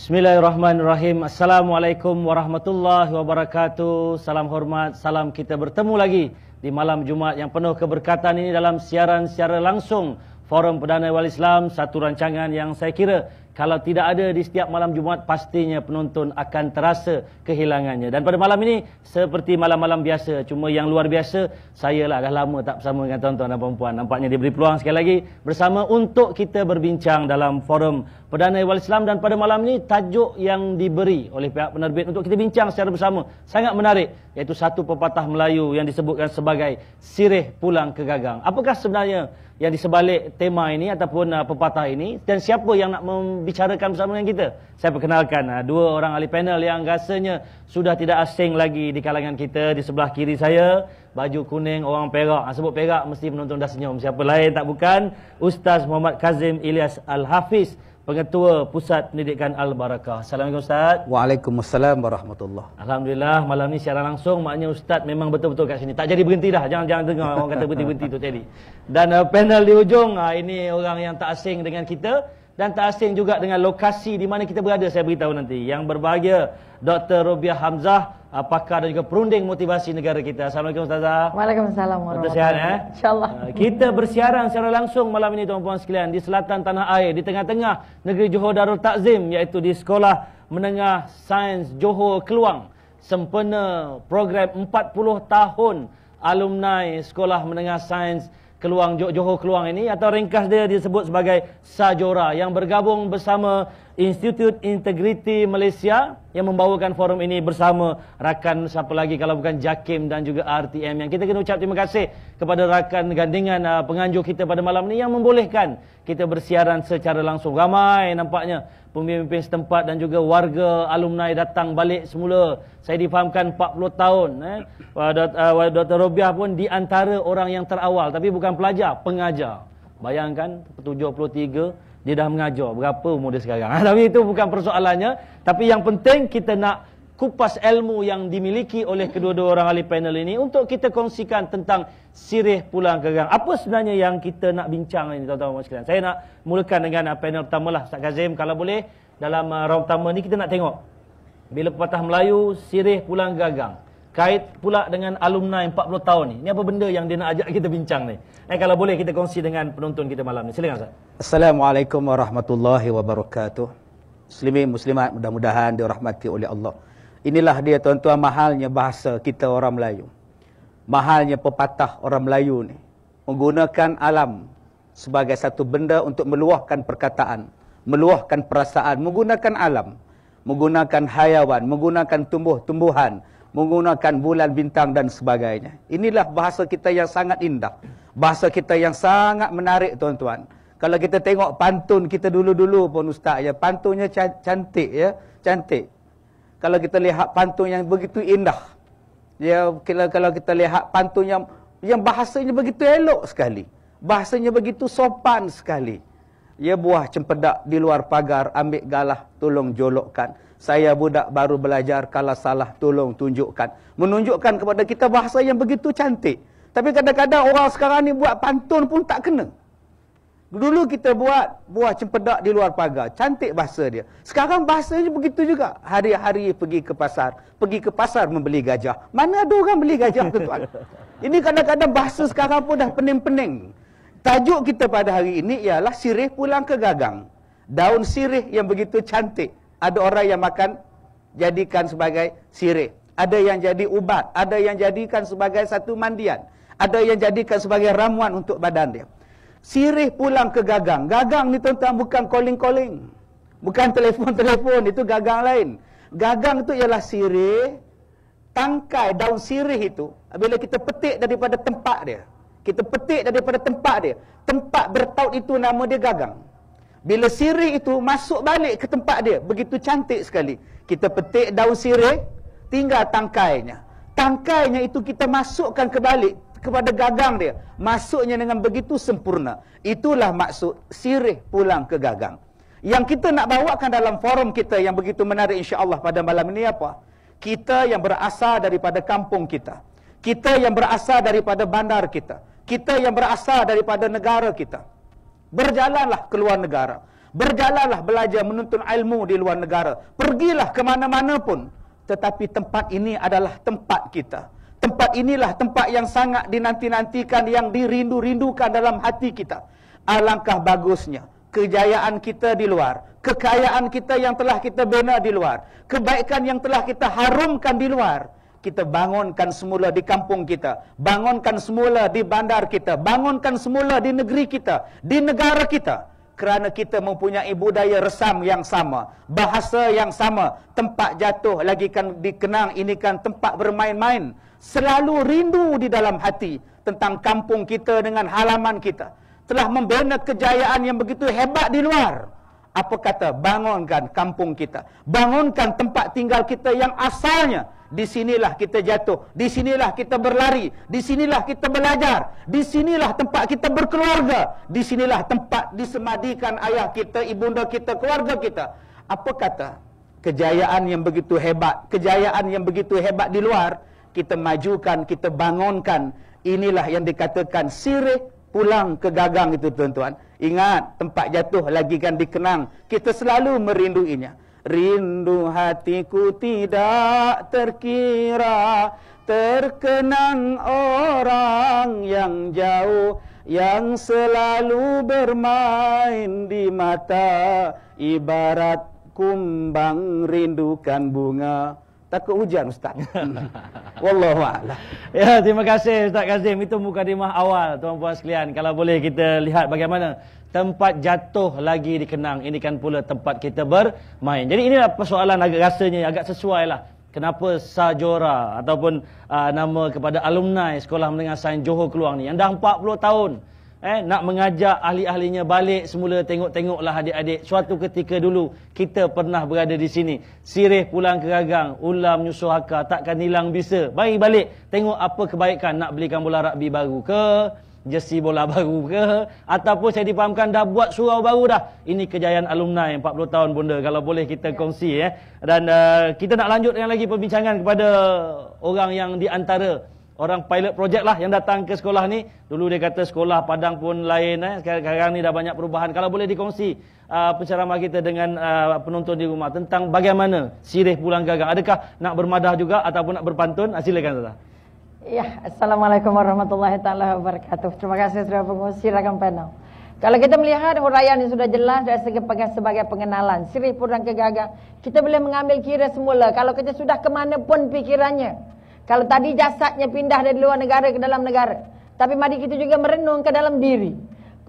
Bismillahirrahmanirrahim. Assalamualaikum warahmatullahi wabarakatuh. Salam hormat, salam kita bertemu lagi di malam Jumaat yang penuh keberkatan ini dalam siaran secara langsung Forum Perdana Wal Islam, satu rancangan yang saya kira kalau tidak ada di setiap malam Jumaat pastinya penonton akan terasa kehilangannya. Dan pada malam ini seperti malam-malam biasa, cuma yang luar biasa saya lah dah lama tak bersama dengan tuan-tuan dan puan-puan. Nampaknya diberi peluang sekali lagi bersama untuk kita berbincang dalam Forum Perdana Wal Islam. Dan pada malam ini tajuk yang diberi oleh pihak penerbit untuk kita bincang secara bersama sangat menarik, iaitu satu pepatah Melayu yang disebutkan sebagai sirih pulang ke gagang. Apakah sebenarnya yang di sebalik tema ini ataupun pepatah ini, dan siapa yang nak membicarakan bersama dengan kita? Saya perkenalkan dua orang ahli panel yang rasanya sudah tidak asing lagi di kalangan kita. Di sebelah kiri saya, baju kuning, orang Perak. Sebut Perak mesti penonton dah senyum. Siapa lain tak bukan Ustaz Muhammad Kazim Ilyas Al-Hafiz, Pengetua Pusat Pendidikan Al-Barakah. Assalamualaikum Ustaz. Waalaikumsalam warahmatullahi. Alhamdulillah, malam ni secara langsung, maknanya Ustaz memang betul-betul kat sini. Tak jadi berhenti dah. Jangan dengar orang kata berhenti-berhenti tu tadi. Dan panel di ujung, ini orang yang tak asing dengan kita dan tak asing juga dengan lokasi di mana kita berada, saya beritahu nanti. Yang berbahagia Dr. Robiah Hamzah, pakar dan juga perunding motivasi negara kita. Assalamualaikum Ustazah. Waalaikumsalam warahmatullahi wabarakatuh. InsyaAllah. Kita bersiaran secara langsung malam ini tuan-puan sekalian di selatan tanah air, di tengah-tengah negeri Johor Darul Takzim, iaitu di Sekolah Menengah Sains Johor Keluang. Sempena program 40 tahun alumni Sekolah Menengah Sains Keluang Johor Keluang ini, atau ringkas dia disebut sebagai Sajora, yang bergabung bersama Institut Integriti Malaysia yang membawakan forum ini bersama rakan siapa lagi kalau bukan JAKIM dan juga RTM, yang kita kena ucap terima kasih kepada rakan gandingan penganjur kita pada malam ini yang membolehkan kita bersiaran secara langsung. Ramai nampaknya pemimpin setempat dan juga warga alumni datang balik semula. Saya difahamkan 40 tahun. Dr. Robiah pun di antara orang yang terawal, tapi bukan pelajar, pengajar. Bayangkan 73 dia dah mengajar. Berapa umur dia sekarang? Tapi itu bukan persoalannya. Tapi yang penting kita nak kupas ilmu yang dimiliki oleh kedua-dua orang ahli panel ini untuk kita kongsikan tentang sirih pulang ke gagang. Apa sebenarnya yang kita nak bincang ini tuan-tuan sekalian? Saya nak mulakan dengan panel pertama lah, Ustaz Kazim. Kalau boleh dalam round pertama ni kita nak tengok bila pepatah Melayu sirih pulang ke gagang kait pula dengan alumni 40 tahun ni. Ni apa benda yang dia nak ajak kita bincang ni? Kalau boleh kita kongsi dengan penonton kita malam ni. Silakan Ustaz. Assalamualaikum warahmatullahi wabarakatuh. Muslimin muslimat mudah-mudahan dirahmati oleh Allah. Inilah dia tuan-tuan mahalnya bahasa kita orang Melayu. Mahalnya pepatah orang Melayu ni. Menggunakan alam sebagai satu benda untuk meluahkan perkataan, meluahkan perasaan, menggunakan alam, menggunakan hayawan, menggunakan tumbuh-tumbuhan, menggunakan bulan, bintang dan sebagainya. Inilah bahasa kita yang sangat indah. Bahasa kita yang sangat menarik tuan-tuan. Kalau kita tengok pantun kita dulu-dulu pun Ustaz, ya, pantunnya cantik, ya, cantik. Kalau kita lihat pantun yang begitu indah, ya, kalau kita lihat pantun yang bahasanya begitu elok sekali, bahasanya begitu sopan sekali. Ya, buah cempedak di luar pagar, ambil galah, tolong jolokkan. Saya budak baru belajar, kalau salah tolong tunjukkan. Menunjukkan kepada kita bahasa yang begitu cantik. Tapi kadang-kadang orang sekarang ni buat pantun pun tak kena. Dulu kita buat buah cempedak di luar pagar, cantik bahasa dia. Sekarang bahasanya begitu juga. Hari-hari pergi ke pasar membeli gajah. Mana ada orang beli gajah tuan-tuan? Ini kadang-kadang bahasa sekarang pun dah pening-pening. Tajuk kita pada hari ini ialah sirih pulang ke gagang. Daun sirih yang begitu cantik. Ada orang yang makan, jadikan sebagai sirih. Ada yang jadi ubat. Ada yang jadikan sebagai satu mandian. Ada yang jadikan sebagai ramuan untuk badan dia. Sirih pulang ke gagang. Gagang ni tuan-tuan bukan calling-calling. Bukan telefon-telefon. Itu gagang lain. Gagang itu ialah sirih. Tangkai daun sirih itu, bila kita petik daripada tempat dia. Kita petik daripada tempat dia. Tempat bertaut itu nama dia gagang. Bila sirih itu masuk balik ke tempat dia, begitu cantik sekali. Kita petik daun sirih, tinggal tangkainya. Tangkainya itu kita masukkan kembali kepada gagang dia. Masuknya dengan begitu sempurna. Itulah maksud sirih pulang ke gagang. Yang kita nak bawakan dalam forum kita yang begitu menarik insya-Allah pada malam ini apa? Kita yang berasal daripada kampung kita. Kita yang berasal daripada bandar kita. Kita yang berasal daripada negara kita. Berjalanlah ke luar negara. Berjalanlah belajar menuntut ilmu di luar negara. Pergilah ke mana-mana pun. Tetapi tempat ini adalah tempat kita. Tempat inilah tempat yang sangat dinanti-nantikan, yang dirindu-rindukan dalam hati kita. Alangkah bagusnya kejayaan kita di luar, kekayaan kita yang telah kita bina di luar, kebaikan yang telah kita harumkan di luar, kita bangunkan semula di kampung kita, bangunkan semula di bandar kita, bangunkan semula di negeri kita, di negara kita. Kerana kita mempunyai budaya resam yang sama, bahasa yang sama, tempat jatuh lagi kan dikenang, ini kan tempat bermain-main. Selalu rindu di dalam hati tentang kampung kita dengan halaman kita. Telah membina kejayaan yang begitu hebat di luar. Apa kata? Bangunkan kampung kita. Bangunkan tempat tinggal kita yang asalnya. Di sinilah kita jatuh. Di sinilah kita berlari. Di sinilah kita belajar. Di sinilah tempat kita berkeluarga. Di sinilah tempat disemadikan ayah kita, ibunda kita, keluarga kita. Apa kata? Kejayaan yang begitu hebat. Kejayaan yang begitu hebat di luar. Kita majukan, kita bangunkan. Inilah yang dikatakan sirih pulang ke gagang itu, tuan-tuan. Ingat, tempat jatuh lagi kan dikenang. Kita selalu merinduinya. Rindu hatiku tidak terkira, terkenang orang yang jauh, yang selalu bermain di mata, ibarat kumbang rindukan bunga. Takut hujan, Ustaz. Wallahu a'lam. Ya, terima kasih Ustaz Kazim. Itu mukadimah awal, tuan-puan sekalian. Kalau boleh kita lihat bagaimana tempat jatuh lagi dikenang. Ini kan pula tempat kita bermain. Jadi inilah persoalan agak rasanya agak sesuai lah. Kenapa Sajora ataupun nama kepada alumni Sekolah Menengah Sains Johor Keluang ni yang dah 40 tahun nak mengajak ahli-ahlinya balik semula, tengok-tengoklah adik-adik. Suatu ketika dulu kita pernah berada di sini. Sirih pulang ke gagang, ulam nyusuh akar, takkan hilang bisa. Mari balik, tengok apa kebaikan. Nak belikan bola rugby baru ke, jersey bola baru ke, ataupun saya difahamkan dah buat surau baru dah. Ini kejayaan alumni 40 tahun bunda. Kalau boleh kita kongsi Dan kita nak lanjutkan lagi perbincangan kepada orang yang di antara orang pilot project lah yang datang ke sekolah ni. Dulu dia kata sekolah Padang pun lain. Sekarang ni dah banyak perubahan. Kalau boleh dikongsi penceramah kita dengan penonton di rumah tentang bagaimana sirih pulang gagang. Adakah nak bermadah juga ataupun nak berpantun? Silakan Ustaz. Ya, Assalamualaikum warahmatullahi taala wabarakatuh. Terima kasih sudah mengusir rakan panel. Kalau kita melihat huraian yang sudah jelas dari segi sebagai pengenalan sirih pulang ke gagang, kita boleh mengambil kira semula. Kalau kita sudah ke mana pun pikirannya. Kalau tadi jasadnya pindah dari luar negara ke dalam negara. Tapi mari kita juga merenung ke dalam diri.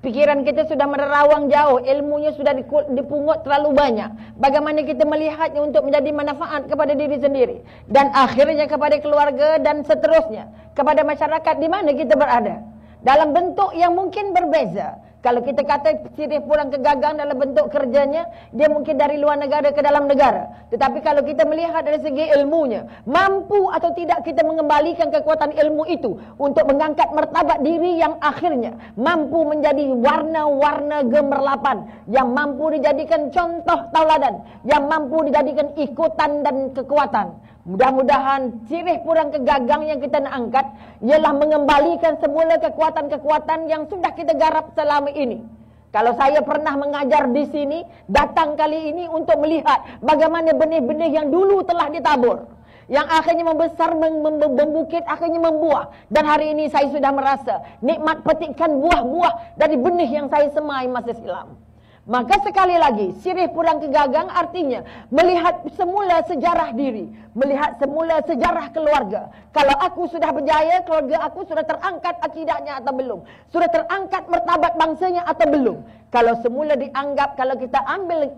Pikiran kita sudah menerawang jauh. Ilmunya sudah dipungut terlalu banyak. Bagaimana kita melihatnya untuk menjadi manfaat kepada diri sendiri. Dan akhirnya kepada keluarga dan seterusnya. Kepada masyarakat di mana kita berada. Dalam bentuk yang mungkin berbeza. Kalau kita kata sirih pulang ke gagang dalam bentuk kerjanya, dia mungkin dari luar negara ke dalam negara. Tetapi kalau kita melihat dari segi ilmunya, mampu atau tidak kita mengembalikan kekuatan ilmu itu untuk mengangkat martabat diri yang akhirnya mampu menjadi warna-warna gemerlapan, yang mampu dijadikan contoh tauladan, yang mampu dijadikan ikutan dan kekuatan. Mudah-mudahan sirih pulang ke gagang yang kita nak angkat ialah mengembalikan semula kekuatan-kekuatan yang sudah kita garap selama ini. Kalau saya pernah mengajar di sini, datang kali ini untuk melihat bagaimana benih-benih yang dulu telah ditabur, yang akhirnya membesar, membukit, akhirnya membuah. Dan hari ini saya sudah merasa nikmat petikkan buah-buah dari benih yang saya semai masa silam. Maka sekali lagi, sirih pulang ke gagang artinya melihat semula sejarah diri, melihat semula sejarah keluarga. Kalau aku sudah berjaya, keluarga aku sudah terangkat akidahnya atau belum? Sudah terangkat martabat bangsanya atau belum? Kalau semula dianggap, kalau kita ambil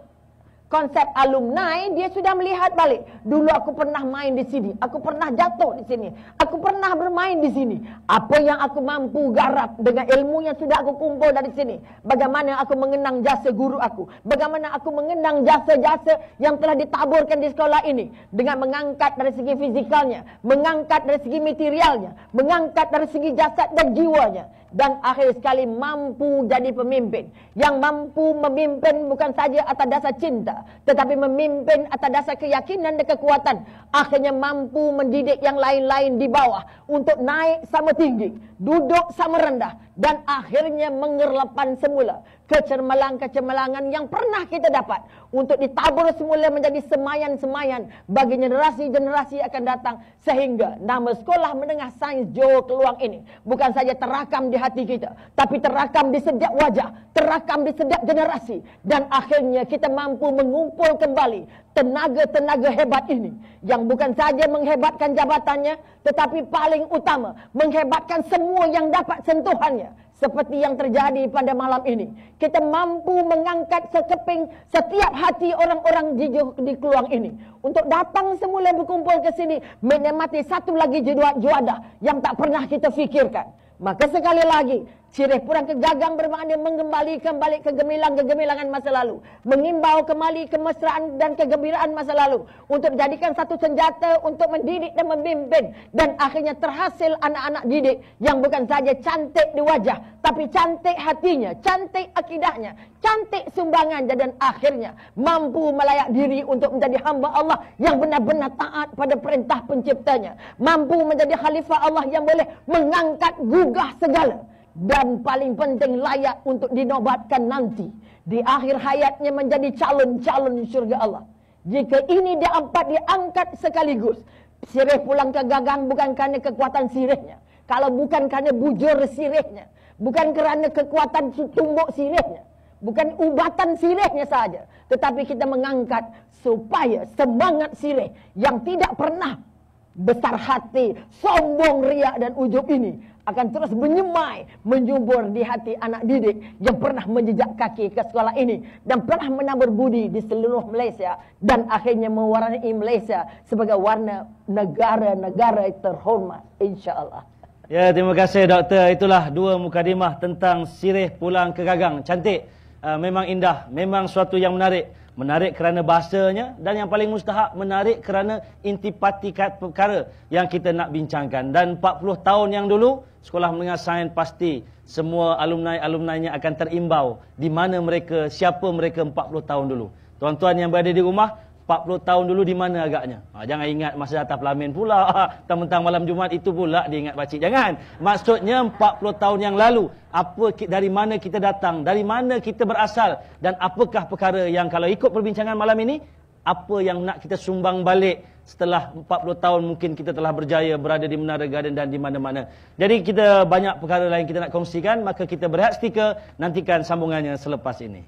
konsep alumni, dia sudah melihat balik. Dulu aku pernah main di sini, aku pernah jatuh di sini, aku pernah bermain di sini. Apa yang aku mampu garap dengan ilmu yang sudah aku kumpul dari sini. Bagaimana aku mengenang jasa guru aku, bagaimana aku mengenang jasa-jasa yang telah ditaburkan di sekolah ini. Dengan mengangkat dari segi fizikalnya, mengangkat dari segi materialnya, mengangkat dari segi jasad dan jiwanya. Dan akhir sekali mampu jadi pemimpin. Yang mampu memimpin bukan saja atas dasar cinta, tetapi memimpin atas dasar keyakinan dan kekuatan. Akhirnya mampu mendidik yang lain-lain di bawah untuk naik sama tinggi, duduk sama rendah, dan akhirnya mengerlepan semula. kecermelang-kecermelangan yang pernah kita dapat untuk ditabur semula menjadi semayan-semayan bagi generasi-generasi akan datang, sehingga nama Sekolah Menengah Sains Johor Keluang ini bukan saja terakam di hati kita, tapi terakam di setiap wajah, terakam di setiap generasi, dan akhirnya kita mampu mengumpul kembali tenaga-tenaga hebat ini yang bukan saja menghebatkan jabatannya, tetapi paling utama menghebatkan semua yang dapat sentuhannya. Seperti yang terjadi pada malam ini, kita mampu mengangkat sekeping setiap hati orang-orang di Keluang ini untuk datang semula berkumpul ke sini menikmati satu lagi juada yang tak pernah kita fikirkan. Maka sekali lagi, Sirih Purang Kegagang bermakna mengembalikan balik kegemilangan masa lalu, mengimbau kembali kemesraan dan kegembiraan masa lalu untuk dijadikan satu senjata untuk mendidik dan memimpin, dan akhirnya terhasil anak-anak didik yang bukan saja cantik di wajah, tapi cantik hatinya, cantik akidahnya, cantik sumbangan, dan akhirnya mampu melayak diri untuk menjadi hamba Allah yang benar-benar taat pada perintah penciptanya, mampu menjadi khalifah Allah yang boleh mengangkat gugah segala, dan paling penting layak untuk dinobatkan nanti di akhir hayatnya menjadi calon-calon syurga Allah. Jika ini diangkat sekaligus, Sirih Pulang Kegagang bukan kerana kekuatan sirihnya, kalau bukan kerana bujur sirihnya, bukan kerana kekuatan tumbuk sirihnya, bukan ubatan sirihnya saja, tetapi kita mengangkat supaya semangat sirih yang tidak pernah besar hati, sombong, riak dan ujub ini akan terus menyemai, menjubur di hati anak didik yang pernah menjejak kaki ke sekolah ini dan pernah menabur budi di seluruh Malaysia, dan akhirnya mewarnai Malaysia sebagai warna negara-negara terhormat, insya-Allah. Ya, terima kasih doktor. Itulah dua mukadimah tentang Sirih Pulang Kegagang. Cantik, memang indah, memang suatu yang menarik. Menarik kerana bahasanya, dan yang paling mustahak menarik kerana intipati perkara yang kita nak bincangkan. Dan 40 tahun yang dulu, Sekolah Menengah Sains pasti semua alumni-alumninya akan terimbau di mana mereka, siapa mereka 40 tahun dulu. Tuan-tuan yang berada di rumah, 40 tahun dulu di mana agaknya? Jangan ingat masa atas pelamin pula. Mentang malam Jumaat itu pula dia ingat pakcik. Jangan. Maksudnya 40 tahun yang lalu, dari mana kita datang, dari mana kita berasal, dan apakah perkara yang kalau ikut perbincangan malam ini, apa yang nak kita sumbang balik setelah 40 tahun mungkin kita telah berjaya berada di Menara Garden dan di mana-mana. Jadi kita banyak perkara lain kita nak kongsikan, maka kita berehat setika, nantikan sambungannya selepas ini.